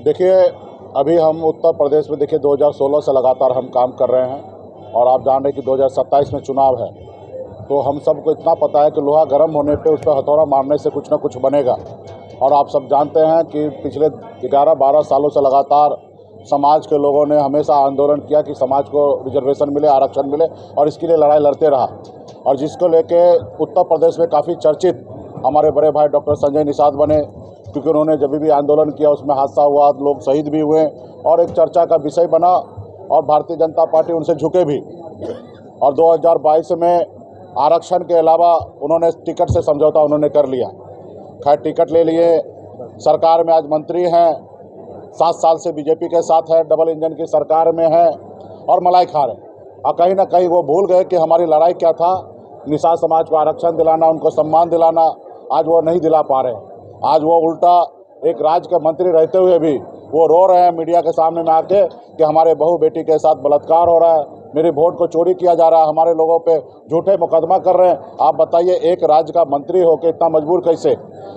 देखिए, अभी हम उत्तर प्रदेश में देखिए 2016 से लगातार हम काम कर रहे हैं और आप जान रहे हैं कि 2027 में चुनाव है। तो हम सबको इतना पता है कि लोहा गर्म होने पे उस पर हथौड़ा मारने से कुछ ना कुछ बनेगा। और आप सब जानते हैं कि पिछले 11-12 सालों से लगातार समाज के लोगों ने हमेशा आंदोलन किया कि समाज को रिजर्वेशन मिले, आरक्षण मिले, और इसके लिए लड़ाई लड़ते रहा। और जिसको लेके उत्तर प्रदेश में काफ़ी चर्चित हमारे बड़े भाई डॉक्टर संजय निषाद बने, क्योंकि उन्होंने जब भी आंदोलन किया उसमें हादसा हुआ, लोग शहीद भी हुए और एक चर्चा का विषय बना, और भारतीय जनता पार्टी उनसे झुके भी। और 2022 में आरक्षण के अलावा उन्होंने टिकट से समझौता उन्होंने कर लिया। खैर, टिकट ले लिए, सरकार में आज मंत्री हैं, 7 साल से बीजेपी के साथ है, डबल इंजन की सरकार में है और मलाई खा रहे हैं। और कहीं ना कहीं वो भूल गए कि हमारी लड़ाई क्या था, निषाद समाज को आरक्षण दिलाना, उनको सम्मान दिलाना। आज वो नहीं दिला पा रहे हैं। आज वो उल्टा एक राज्य के मंत्री रहते हुए भी वो रो रहे हैं मीडिया के सामने में आके कि हमारे बहू बेटी के साथ बलात्कार हो रहा है, मेरी वोट को चोरी किया जा रहा है, हमारे लोगों पे झूठे मुकदमा कर रहे हैं। आप बताइए, एक राज्य का मंत्री होकर इतना मजबूर कैसे?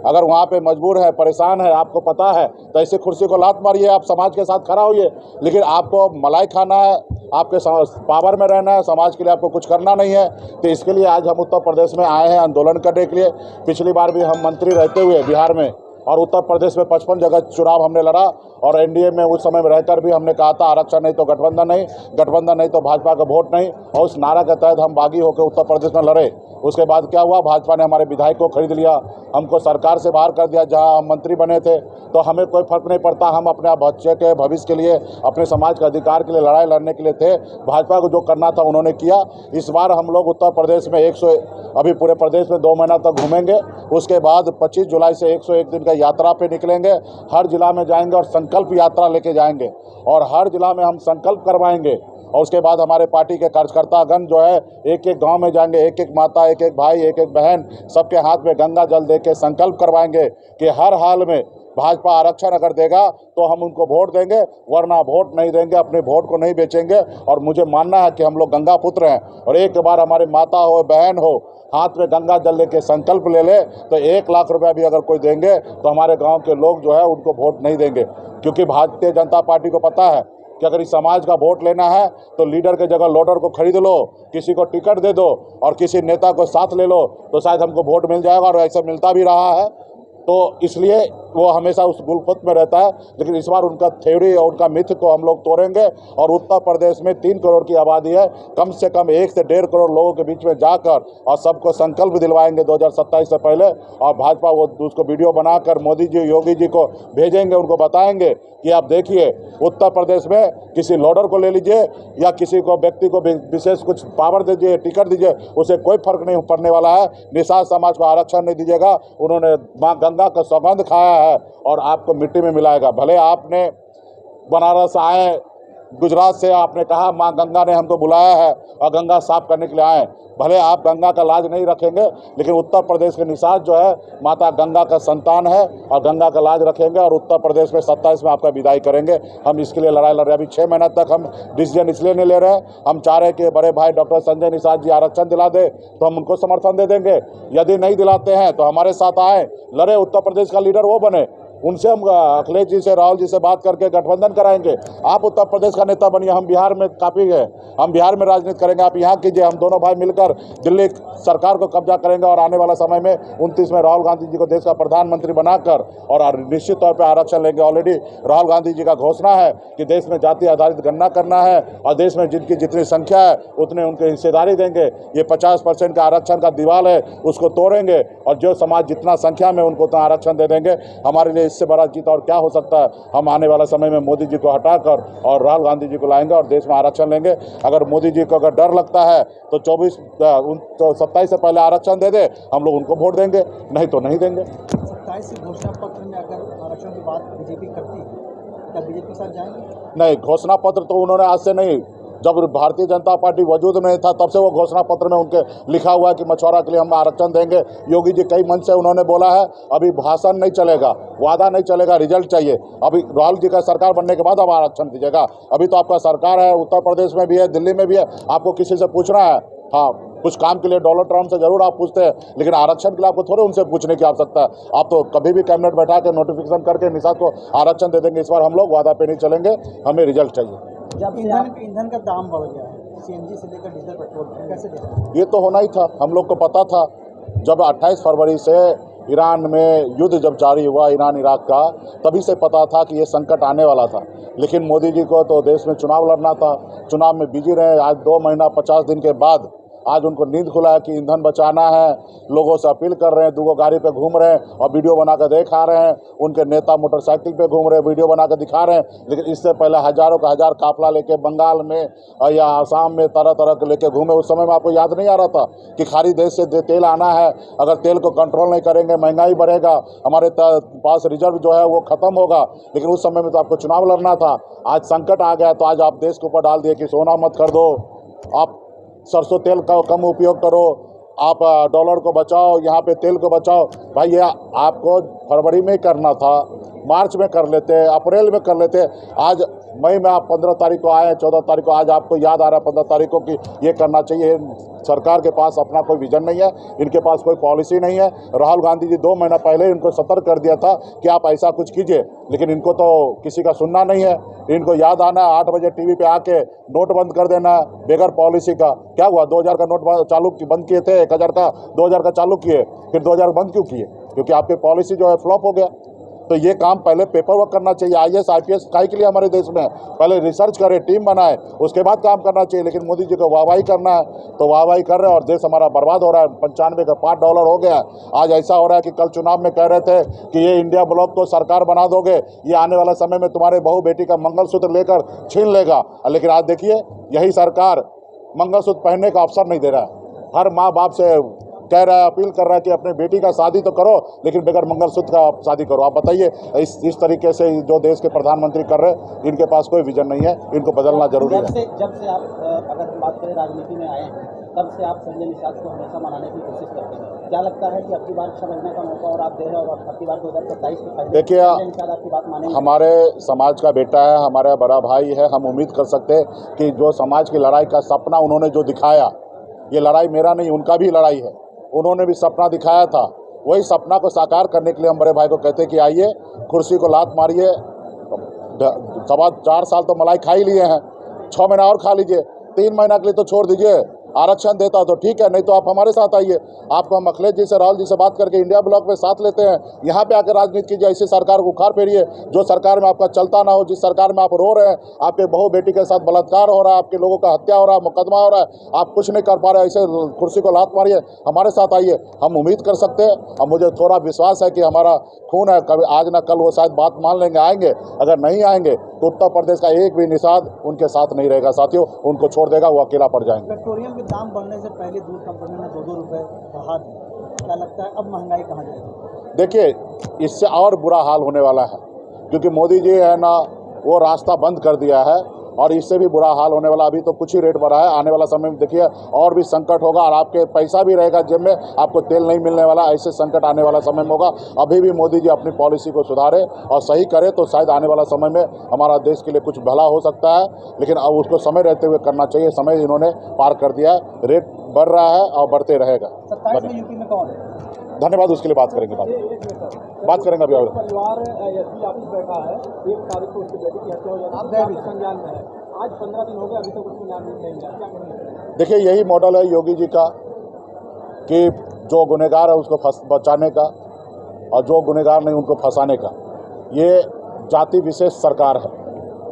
अगर वहाँ पे मजबूर है, परेशान है, आपको पता है, तो ऐसे कुर्सी को लात मारिए, आप समाज के साथ खड़ा होइए। लेकिन आपको मलाई खाना है, आपके पावर में रहना है, समाज के लिए आपको कुछ करना नहीं है। तो इसके लिए आज हम उत्तर प्रदेश में आए हैं आंदोलन करने के लिए। पिछली बार भी हम मंत्री रहते हुए बिहार में और उत्तर प्रदेश में 55 जगह चुनाव हमने लड़ा, और एनडीए में उस समय में रहकर भी हमने कहा था आरक्षण नहीं तो गठबंधन नहीं, गठबंधन नहीं तो भाजपा का वोट नहीं। और उस नारा के तहत हम बागी होकर उत्तर प्रदेश में लड़े। उसके बाद क्या हुआ, भाजपा ने हमारे विधायक को खरीद लिया, हमको सरकार से बाहर कर दिया जहां हम मंत्री बने थे। तो हमें कोई फर्क नहीं पड़ता, हम अपने बच्चे के भविष्य के लिए, अपने समाज के अधिकार के लिए लड़ाई लड़ने के लिए थे। भाजपा को जो करना था उन्होंने किया। इस बार हम लोग उत्तर प्रदेश में अभी पूरे प्रदेश में 2 महीना तक घूमेंगे। उसके बाद 25 जुलाई से 101 दिन का यात्रा पे निकलेंगे, हर जिला में जाएंगे और संकल्प यात्रा लेके जाएंगे, और हर जिला में हम संकल्प करवाएंगे। और उसके बाद हमारे पार्टी के कार्यकर्तागण जो है एक एक गांव में जाएंगे, एक एक माता, एक एक भाई, एक एक बहन, सबके हाथ में गंगा जल दे के संकल्प करवाएंगे कि हर हाल में भाजपा आरक्षण अगर देगा तो हम उनको वोट देंगे, वरना वोट नहीं देंगे, अपने वोट को नहीं बेचेंगे। और मुझे मानना है कि हम लोग गंगा पुत्र हैं, और एक बार हमारी माता हो, बहन हो, हाथ में गंगा जल लेके संकल्प ले ले तो 1 लाख रुपया भी अगर कोई देंगे तो हमारे गांव के लोग जो है उनको वोट नहीं देंगे। क्योंकि भारतीय जनता पार्टी को पता है कि अगर इस समाज का वोट लेना है तो लीडर के जगह लोडर को खरीद लो, किसी को टिकट दे दो और किसी नेता को साथ ले लो, तो शायद हमको वोट मिल जाएगा। और ऐसा मिलता भी रहा है। तो इसलिए वो हमेशा उस गुलफत में रहता है। लेकिन इस बार उनका थ्योरी और उनका मिथ को हम लोग तोड़ेंगे। और उत्तर प्रदेश में 3 करोड़ की आबादी है, कम से कम 1 से 1.5 करोड़ लोगों के बीच में जाकर और सबको संकल्प दिलवाएंगे 2027 से पहले। और भाजपा वो उसको वीडियो बनाकर मोदी जी, योगी जी को भेजेंगे, उनको बताएंगे कि आप देखिए उत्तर प्रदेश में किसी लोडर को ले लीजिए या किसी को व्यक्ति को विशेष कुछ पावर दीजिए, टिकट दीजिए, उसे कोई फर्क नहीं पड़ने वाला है। निषाद समाज को आरक्षण नहीं दीजिएगा, उन्होंने माँ गंगा का सौगंध खाया है और आपको मिट्टी में मिलाएगा। भले आपने बनारस आए, गुजरात से आपने कहा माँ गंगा ने हमको बुलाया है और गंगा साफ करने के लिए आए, भले आप गंगा का लाज नहीं रखेंगे, लेकिन उत्तर प्रदेश के निषाद जो है माता गंगा का संतान है और गंगा का लाज रखेंगे और उत्तर प्रदेश में 27 में आपका विदाई करेंगे। हम इसके लिए लड़ाई लड़ रहे हैं। अभी 6 महीना तक हम डिसीजन इसलिए नहीं ले रहे हैं, हम चाह रहे हैं कि बड़े भाई डॉक्टर संजय निषाद जी आरक्षण दिला दे तो हम उनको समर्थन दे देंगे। यदि नहीं दिलाते हैं तो हमारे साथ आए, लड़े, उत्तर प्रदेश का लीडर वो बने, उनसे हम अखिलेश जी से, राहुल जी से बात करके गठबंधन कराएंगे। आप उत्तर प्रदेश का नेता बनिए, हम बिहार में काफ़ी है, हम बिहार में राजनीति करेंगे, आप यहाँ कीजिए। हम दोनों भाई मिलकर दिल्ली सरकार को कब्जा करेंगे और आने वाला समय में 29 में राहुल गांधी जी को देश का प्रधानमंत्री बनाकर और निश्चित तौर पर आरक्षण लेंगे। ऑलरेडी राहुल गांधी जी का घोषणा है कि देश में जाति आधारित गणना करना है और देश में जिनकी जितनी संख्या है उतने उनके हिस्सेदारी देंगे। ये 50% का आरक्षण का दीवार है, उसको तोड़ेंगे और जो समाज जितना संख्या में उनको उतना आरक्षण दे देंगे। हमारे लिए इससे बड़ा जीत और क्या हो सकता है। हम आने वाला समय में मोदी जी को हटाकर और राहुल गांधी जी को लाएंगे और देश में आरक्षण लेंगे। अगर मोदी जी को अगर डर लगता है तो 27 से पहले आरक्षण दे दे, हम लोग उनको वोट देंगे, नहीं तो नहीं देंगे। 27 घोषणा पत्र में अगर आरक्षण की बात बीजेपी करती है, क्या बीजेपी के साथ जाएंगे? नहीं, घोषणा पत्र तो उन्होंने आज से नहीं, जब भारतीय जनता पार्टी वजूद में था तब से वो घोषणा पत्र में उनके लिखा हुआ है कि मछुआरा के लिए हम आरक्षण देंगे। योगी जी कई मंच से उन्होंने बोला है, अभी भाषण नहीं चलेगा, वादा नहीं चलेगा, रिजल्ट चाहिए। अभी राहुल जी का सरकार बनने के बाद अब आरक्षण दीजिएगा। अभी तो आपका सरकार है, उत्तर प्रदेश में भी है, दिल्ली में भी है, आपको किसी से पूछना है हाँ, कुछ काम के लिए डॉलर ट्रम्प से जरूर आप पूछते हैं, लेकिन आरक्षण के लिए आपको थोड़े उनसे पूछने की आवश्यकता है। आप तो कभी भी कैबिनेट बैठा के नोटिफिकेशन करके निषाद को आरक्षण दे देंगे। इस बार हम लोग वादा पे नहीं चलेंगे, हमें रिजल्ट चाहिए। जब ईंधन का दाम बढ़ गया है, सीएनजी से लेकर डीजल पेट्रोल, कैसे देखते हैं? ये तो होना ही था, हम लोग को पता था। जब 28 फरवरी से ईरान में युद्ध जब जारी हुआ, ईरान इराक का, तभी से पता था कि ये संकट आने वाला था। लेकिन मोदी जी को तो देश में चुनाव लड़ना था, चुनाव में बिजी रहे। आज 2 महीना 50 दिन के बाद आज उनको नींद खुला है कि ईंधन बचाना है। लोगों से अपील कर रहे हैं, 2 गाड़ी पे घूम रहे हैं और वीडियो बना कर दिखा रहे हैं। उनके नेता मोटरसाइकिल पे घूम रहे हैं, वीडियो बना कर दिखा रहे हैं। लेकिन इससे पहले हजारों का हजार काफिला लेके बंगाल में या आसाम में तरह तरह के लेके घूमे। उस समय में आपको याद नहीं आ रहा था कि खाड़ी देश से तेल आना है, अगर तेल को कंट्रोल नहीं करेंगे महंगाई बढ़ेगा, हमारे पास रिजर्व जो है वो खत्म होगा। लेकिन उस समय में तो आपको चुनाव लड़ना था। आज संकट आ गया तो आज आप देश के ऊपर डाल दिए कि सोना मत कर दो, आप सरसों तेल का कम उपयोग करो, आप डॉलर को बचाओ, यहाँ पे तेल को बचाओ। भाई ये आपको फरवरी में ही करना था, मार्च में कर लेते, अप्रैल में कर लेते। आज मई में आप 15 तारीख को आए, 14 तारीख को, आज आपको याद आ रहा है 15 तारीख को कि ये करना चाहिए। सरकार के पास अपना कोई विजन नहीं है, इनके पास कोई पॉलिसी नहीं है। राहुल गांधी जी 2 महीना पहले इनको सतर्क कर दिया था कि आप ऐसा कुछ कीजिए, लेकिन इनको तो किसी का सुनना नहीं है। इनको याद आना है 8 बजे टीवी पे आके नोट बंद कर देना बगैर पॉलिसी का। क्या हुआ, 2000 का नोट बंद किए थे, 1000 का 2000 का चालू किए, फिर 2000 बंद क्यों किए? क्योंकि आपकी पॉलिसी जो है फ्लॉप हो गया। तो ये काम पहले पेपर वर्क करना चाहिए। IAS IPS काहे के लिए हमारे देश में, पहले रिसर्च करें, टीम बनाए, उसके बाद काम करना चाहिए। लेकिन मोदी जी को वाहवाही करना है तो वाहवाही कर रहे हैं और देश हमारा बर्बाद हो रहा है। 95 का $5 हो गया। आज ऐसा हो रहा है कि कल चुनाव में कह रहे थे कि ये इंडिया ब्लॉक को सरकार बना दोगे, ये आने वाला समय में तुम्हारे बहू बेटी का मंगलसूत्र लेकर छीन लेगा। लेकिन आज देखिए यही सरकार मंगलसूत्र पहनने का अवसर नहीं दे रहा है। हर माँ बाप से कह रहा है, अपील कर रहा है कि अपने बेटी का शादी तो करो, लेकिन बगैर मंगलसूत्र का शादी करो। आप बताइए, इस तरीके से जो देश के प्रधानमंत्री कर रहे हैं, इनके पास कोई विजन नहीं है, इनको बदलना जरूरी है। जब से आप अगर बात करें राजनीति में आए हैं, तब से आप संजय निषाद को हमेशा मनाने की कोशिश करते हैं। क्या लगता है कि अब की बार समझने का मौका और आप दे रहे हैं, और अब की बार 2027 के पहले देखिए, संजय निषाद आपकी बात मानेंगे? हमारे समाज का बेटा है, हमारा बड़ा भाई है। हम उम्मीद कर सकते हैं कि जो समाज की लड़ाई का सपना उन्होंने जो दिखाया, ये लड़ाई मेरा नहीं, उनका भी लड़ाई है। उन्होंने भी सपना दिखाया था, वही सपना को साकार करने के लिए हम बड़े भाई को कहते हैं कि आइए, कुर्सी को लात मारिए। 4 साल तो मलाई खा ही लिए हैं, 6 महीना और खा लीजिए, 3 महीना के लिए तो छोड़ दीजिए। आरक्षण देता तो ठीक है, नहीं तो आप हमारे साथ आइए। आपको हम अखिलेश जी से, राहुल जी से बात करके इंडिया ब्लॉक में साथ लेते हैं। यहाँ पे आकर राजनीति कीजिए, ऐसी सरकार को उखाड़ फेरिए जो सरकार में आपका चलता ना हो, जिस सरकार में आप रो रहे हैं, आपके बहू बेटी के साथ बलात्कार हो रहा है, आपके लोगों का हत्या हो रहा है, मुकदमा हो रहा है, आप कुछ नहीं कर पा रहे, ऐसे कुर्सी को लात मारिए, हमारे साथ आइए। हम उम्मीद कर सकते हैं, और मुझे थोड़ा विश्वास है कि हमारा खून है, कभी आज ना कल वो शायद बात मान लेंगे, आएंगे। अगर नहीं आएंगे तो उत्तर प्रदेश का एक भी निषाद उनके साथ नहीं रहेगा साथियों, उनको छोड़ देगा, वो अकेला पड़ जाएंगे। पेट्रोलियम के दाम बढ़ने से पहले दूध कंपनियों ने 2-2 रुपये बढ़ा दिए। क्या लगता है अब महंगाई कहाँ जाएगी? देखिए, इससे और बुरा हाल होने वाला है, क्योंकि मोदी जी है ना, वो रास्ता बंद कर दिया है और इससे भी बुरा हाल होने वाला। अभी तो कुछ ही रेट बढ़ा है, आने वाला समय में देखिए और भी संकट होगा, और आपके पैसा भी रहेगा जेब में, आपको तेल नहीं मिलने वाला। ऐसे संकट आने वाला समय में होगा। अभी भी मोदी जी अपनी पॉलिसी को सुधारे और सही करे तो शायद आने वाला समय में हमारा देश के लिए कुछ भला हो सकता है। लेकिन अब उसको समय रहते हुए करना चाहिए। समय इन्होंने पार कर दिया है, रेट बढ़ रहा है और बढ़ते रहेगा। 27 में यूपी में कौन है? धन्यवाद, उसके लिए बात करेंगे, बात करेंगे अभी। और परिवार एसपी ऑफिस बैठा है, 1 तारीख को उसकी बेटी की हत्या हो जाती है, आप संज्ञान में है। आज 15 दिन हो गए, अभी तक उसको न्याय नहीं मिला। क्या करेंगे? देखिए, यही मॉडल है योगी जी का कि जो गुनहगार है उसको बचाने का और जो गुनहगार नहीं उनको फंसाने का। ये जाति विशेष सरकार है,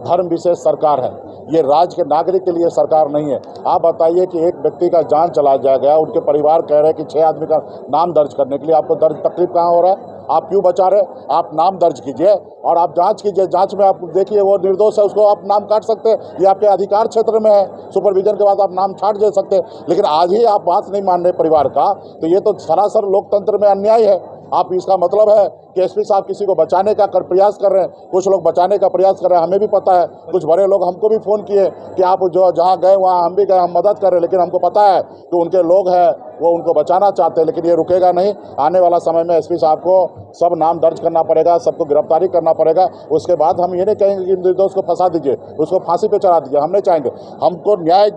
धर्म विशेष सरकार है, ये राज्य के नागरिक के लिए सरकार नहीं है। आप बताइए कि एक व्यक्ति का जान चला गया, उनके परिवार कह रहे हैं कि 6 आदमी का नाम दर्ज करने के लिए, आपको दर्ज तकलीफ कहाँ हो रहा है? आप क्यों बचा रहे? आप नाम दर्ज कीजिए और आप जांच कीजिए। जांच में आप देखिए वो निर्दोष है, उसको आप नाम काट सकते हैं, ये आपके अधिकार क्षेत्र में है। सुपरविजन के बाद आप नाम छाट दे सकते हैं। लेकिन आज ही आप बात नहीं मान रहे परिवार का, तो ये तो सरासर लोकतंत्र में अन्याय है। आप इसका मतलब है कि एसपी साहब किसी को बचाने का प्रयास कर रहे हैं, कुछ लोग बचाने का प्रयास कर रहे हैं। हमें भी पता है, कुछ बड़े लोग हमको भी फ़ोन किए कि आप जो जहाँ गए वहाँ हम भी गए, हम मदद कर रहे हैं। लेकिन हमको पता है कि उनके लोग हैं, वो उनको बचाना चाहते हैं, लेकिन ये रुकेगा नहीं। आने वाला समय में एसपी साहब को सब नाम दर्ज करना पड़ेगा, सबको गिरफ्तारी करना पड़ेगा। उसके बाद हम ये नहीं कहेंगे कि निर्दोष को फंसा दीजिए, उसको फांसी पे चढ़ा दीजिए, हम नहीं चाहेंगे। हमको न्याय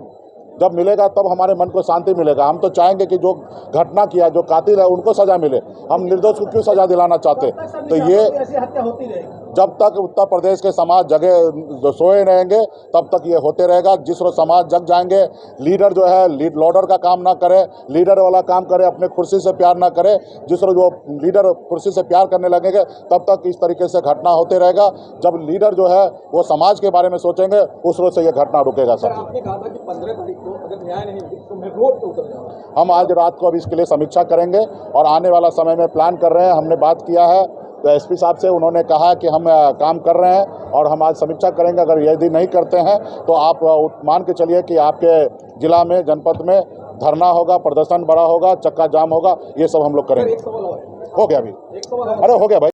जब मिलेगा तब हमारे मन को शांति मिलेगा। हम तो चाहेंगे कि जो घटना किया, जो कातिल है, उनको सज़ा मिले। हम निर्दोष को क्यों सज़ा दिलाना चाहते? तो ये ऐसी हत्या होती रहेगी जब तक उत्तर प्रदेश के समाज जगह सोए रहेंगे तब तक ये होते रहेगा। जिस रोज समाज जग जाएंगे, लीडर जो है लॉर्डर का काम ना करे, लीडर वाला काम करे, अपने कुर्सी से प्यार ना करे, जिस रोज वो लीडर कुर्सी से प्यार करने लगेंगे तब तक इस तरीके से घटना होते रहेगा। जब लीडर जो है वो समाज के बारे में सोचेंगे, उस रोज से ये घटना रुकेगा। सर, आपने कहा था कि 15 तारीख को अगर न्याय नहीं मिले तो मैं रोड पे उतर जाऊंगा। हम आज रात को अब इसके लिए समीक्षा करेंगे और आने वाला समय में प्लान कर रहे हैं। हमने बात किया है तो एसपी साहब से, उन्होंने कहा कि हम काम कर रहे हैं और हम आज समीक्षा करेंगे। अगर यदि नहीं करते हैं तो आप मान के चलिए कि आपके जिला में, जनपद में धरना होगा, प्रदर्शन बड़ा होगा, चक्का जाम होगा, ये सब हम लोग करेंगे। एक सवाल और है। हो गया अभी? एक सवाल और है। अरे हो गया भाई।